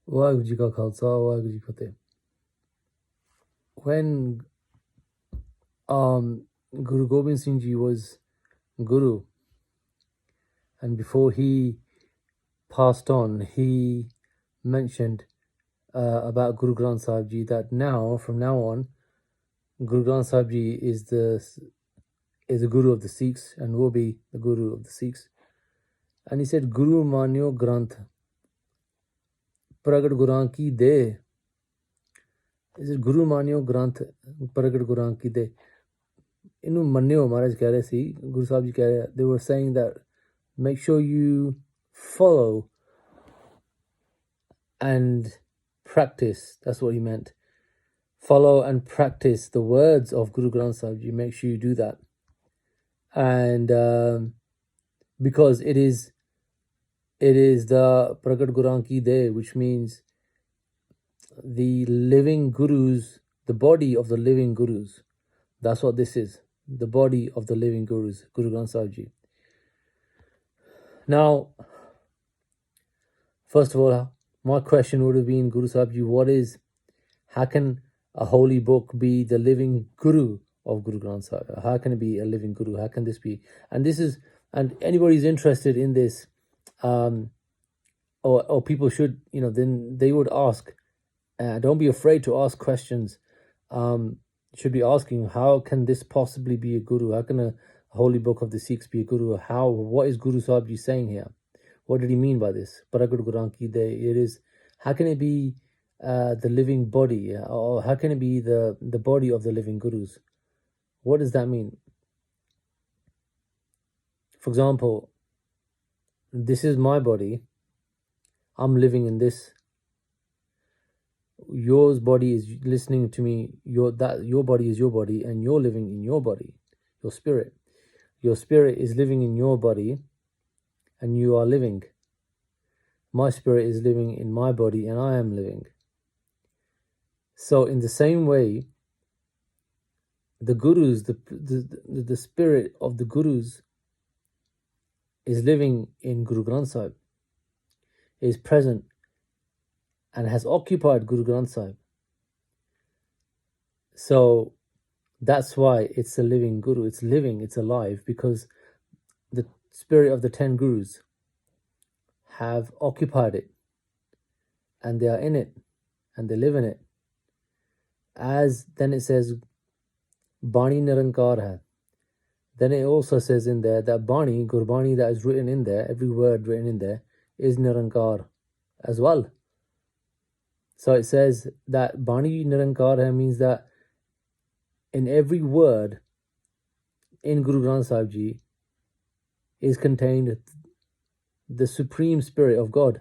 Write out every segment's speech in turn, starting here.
Waheguru Ji Ka Khalsa, Waheguru Ji Ki Fateh. When Guru Gobind Singh Ji was Guru, and before he passed on, he mentioned about Guru Granth Sahib Ji that from now on, Guru Granth Sahib Ji is the Guru of the Sikhs and will be the Guru of the Sikhs. And he said, Guru Manyo Granth Pragat Guran Ki De. He said, Guru Manyo Granth Pragat Guran Ki De. Inu Manyo Maharaj keh rahe si, Guru Sahib Ji keh rahe, they were saying that make sure you follow and practice. That's what he meant. Follow and practice the words of Guru Granth Sahib Ji. Make sure you do that. And because it is the Pragat Guran Ki De, which means the living gurus, the body of the living gurus. That's what this is, the body of the living gurus, Guru Granth Sahib Ji. Now, first of all, my question would have been, Guru Sahib Ji, how can a holy book be the living guru of Guru Granth Sahib? How can it be a living guru? How can this be? And anybody's interested in this, or people should, then they would ask. Don't be afraid to ask questions. Should be asking, how can this possibly be a guru? How can a holy book of the Sikhs be a guru? What is Guru Sahib Ji saying here? What did he mean by this? Pragat Guran Ki De. How can it be the living body? Or how can it be the body of the living gurus? What does that mean? For example, this is my body. I'm living in this. Your body is listening to me. Your body is your body, and you're living in your body. Your spirit is living in your body, and you are living. My spirit is living in my body, and I am living. So in the same way, the gurus, the spirit of the gurus is living in Guru Granth Sahib, is present and has occupied Guru Granth Sahib. So that's why it's a living guru. It's living, it's alive, because the spirit of the 10 gurus have occupied it, and they are in it, and they live in it. Then it says, Bani Nirankar hai. Then it also says in there that Bani, Gurbani, that is written in there, every word written in there, is Nirankar as well. So it says that Bani Nirankar hai means that in every word in Guru Granth Sahib Ji is contained the Supreme Spirit of God.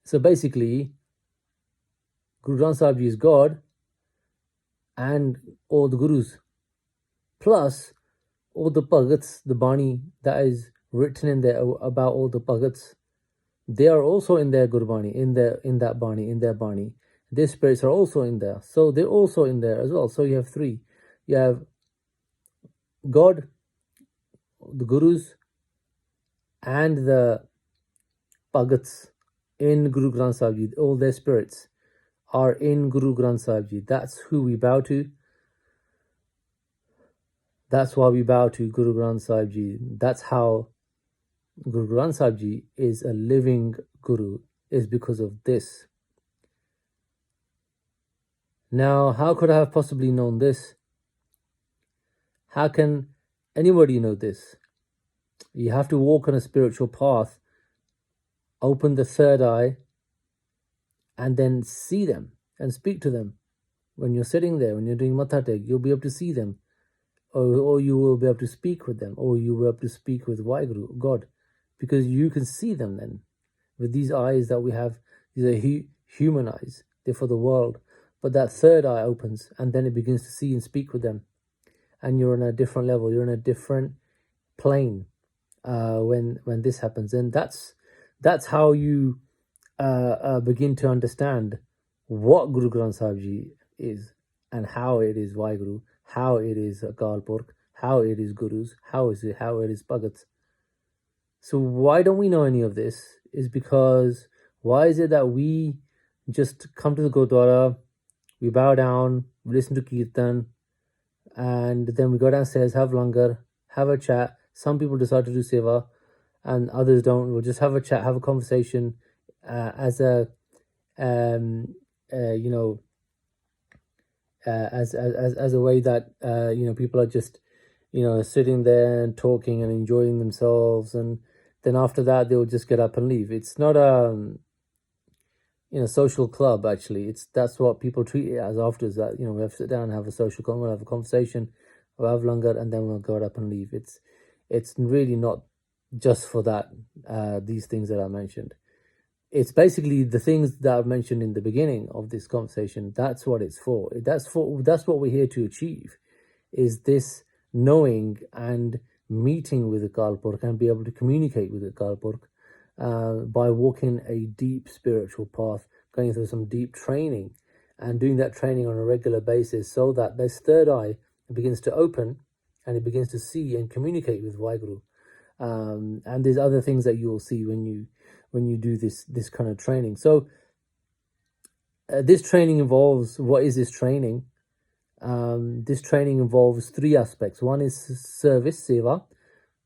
So basically, Guru Granth Sahib Ji is God and all the Gurus, plus all the Bhagats, the Bani that is written in there about all the Bhagats. They are also in their Gurbani, in that Bani, in their Bani. Their spirits are also in there. So they're also in there as well. So you have three. You have God, the Gurus, and the Bhagats in Guru Granth Sahib Ji. All their spirits are in Guru Granth Sahib Ji. That's who we bow to. That's why we bow to Guru Granth Sahib Ji. That's how Guru Granth Sahib Ji is a living guru, is because of this. Now, how could I have possibly known this? How can anybody know this? You have to walk on a spiritual path, open the third eye, and then see them and speak to them. When you're sitting there, when you're doing Matha Tek, you'll be able to see them. Or you will be able to speak with them. Or you will be able to speak with Waheguru, God. Because you can see them then. With these eyes that we have, these are human eyes. They're for the world. But that third eye opens, and then it begins to see and speak with them. And you're on a different level. You're in a different plane when this happens. And that's how you begin to understand what Guru Granth Sahib Ji is, and how it is Waheguru, how it is Akal Purkh, how it is Gurus, how it is Bhagats. So why don't we know any of this? Is because Why is it that we just come to the Gurdwara, we bow down, we listen to Kirtan, and then we go downstairs, have langar, have a chat. Some people decide to do seva, and others don't. We'll just have a chat, have a conversation, as a you know, as a way that people are just sitting there and talking and enjoying themselves, and then after that they'll just get up and leave. It's not a social club. Actually, that's what people treat it as afterwards. That we have to sit down and have a social we'll have a conversation, we'll have langar, and then we'll go up and leave. It's really not just for that. These things that I mentioned, it's basically the things that I've mentioned in the beginning of this conversation. That's what it's for. That's what we're here to achieve, is this knowing and meeting with the Kalpurk and be able to communicate with the Kalpurk by walking a deep spiritual path, going through some deep training and doing that training on a regular basis, so that this third eye begins to open and it begins to see and communicate with Waheguru. And there's other things that you will see when you do this kind of training. So this training involves, what is this training? This training involves three aspects. One is service, seva,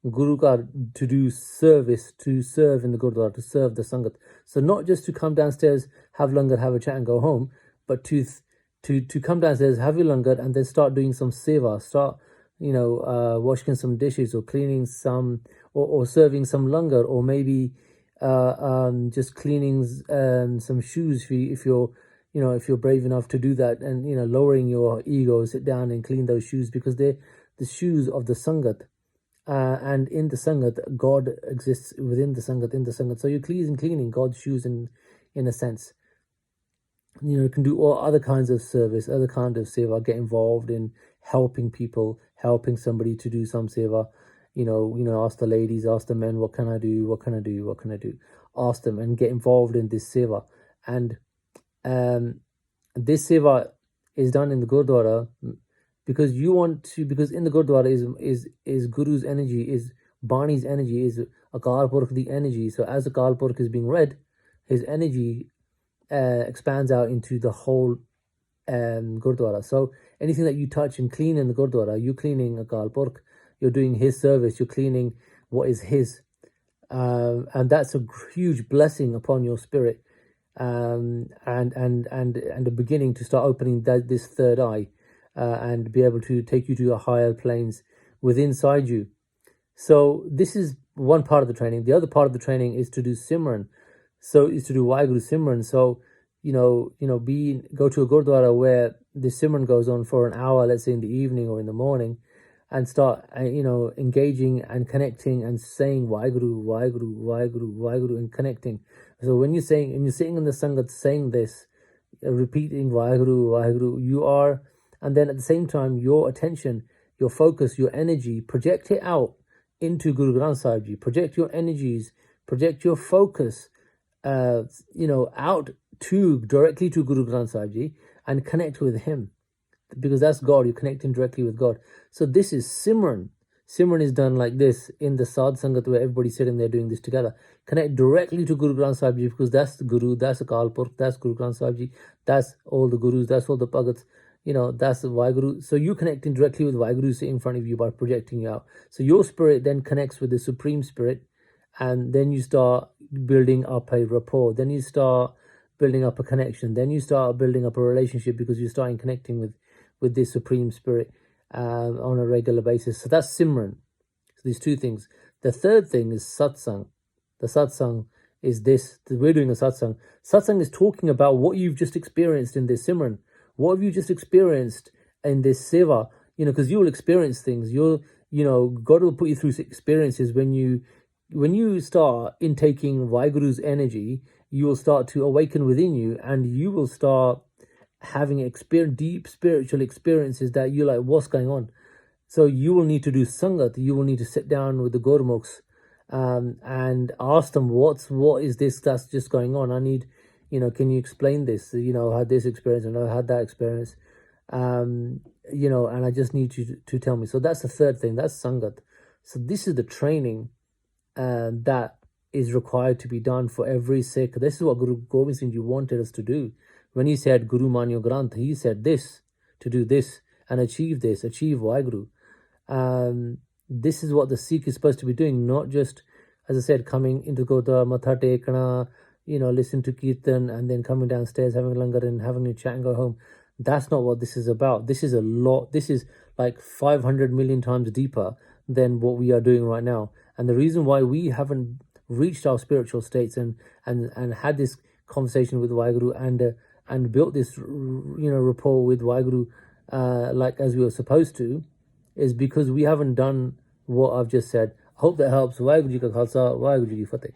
Guru ka, to do service, to serve in the Gurdwara, to serve the Sangat. So not just to come downstairs, have langar, have a chat and go home, but to come downstairs, have your langar, and then start doing some seva, start washing some dishes, or cleaning some, or serving some langar, or maybe just cleaning some shoes if you're brave enough to do that, and lowering your ego, sit down and clean those shoes, because they're the shoes of the Sangat. And in the Sangat, God exists within the Sangat, in the Sangat. So you're cleaning God's shoes in a sense. You can do all other kinds of service, other kind of seva, get involved in helping people, helping somebody to do some seva. Ask the ladies, ask the men, what can I do? What can I do? What can I do? Ask them and get involved in this seva. And this seva is done in the Gurdwara because in the Gurdwara is Guru's energy, is Bani's energy, is Akal Purkh the energy. So as Akal Purkh is being read, his energy expands out into the whole Gurdwara. So anything that you touch and clean in the Gurdwara, you're cleaning Akal Purkh, you're doing his service, you're cleaning what is his. And that's a huge blessing upon your spirit, and the beginning to start opening this third eye, and be able to take you to your higher planes within inside you. So this is one part of the training. The other part of the training is to do Simran. So is to do Waheguru Simran. So go to a Gurdwara where the Simran goes on for an hour, let's say in the evening or in the morning, and start engaging and connecting and saying Waheguru, Waheguru, Waheguru, Waheguru, and connecting. So when you're sitting in the Sangat saying this, repeating Waheguru, Waheguru, you are, and then at the same time your attention, your focus, your energy, project it out into Guru Granth Sahib Ji. Project your energies, project your focus out directly to Guru Granth Sahib Ji, and connect with him, because that's God. You're connecting directly with God. So this is Simran. Simran is done like this in the Sadh Sangat, where everybody's sitting there doing this together. Connect directly to Guru Granth Sahib Ji, because that's the Guru, that's Akal Purkh, that's Guru Granth Sahib Ji, that's all the Gurus, that's all the Bhagats, that's the Waheguru. So you're connecting directly with Waheguru sitting in front of you by projecting you out. So your spirit then connects with the Supreme Spirit, and then you start building up a rapport, then you start building up a connection, then you start building up a relationship, because you're starting connecting with this Supreme Spirit on a regular basis. So that's Simran. So these two things. The third thing is Satsang. The Satsang is this. We're doing a Satsang. Satsang is talking about what you've just experienced in this Simran. What have you just experienced in this Seva? Because you will experience things. God will put you through experiences. When you start intaking Vaheguru's energy, you will start to awaken within you, and you will start having deep spiritual experiences that you're like, what's going on? So you will need to do Sangat. You will need to sit down with the Gurmukhs and ask them, what is this that's just going on? I need, can you explain this? I had this experience and I had that experience, and I just need you to tell me. So that's the third thing. That's Sangat. So this is the training that is required to be done for every Sikh. This is what Guru Gobind Singh Ji wanted us to do. When he said Guru Manyo Granth, he said this, to do this and achieve this, achieve Waheguru. This is what the Sikh is supposed to be doing, not just, as I said, coming into Gurdwara, Matha Tekna, listen to Kirtan and then coming downstairs, having langar and having a chat and go home. That's not what this is about. This is a lot. This is like 500 million times deeper than what we are doing right now. And the reason why we haven't reached our spiritual states and had this conversation with Waheguru and built this rapport with Waheguru like as we were supposed to, is because we haven't done what I've just said. I hope that helps. Waheguru Ji Ka Khalsa, Waheguru Ji Ki Fateh.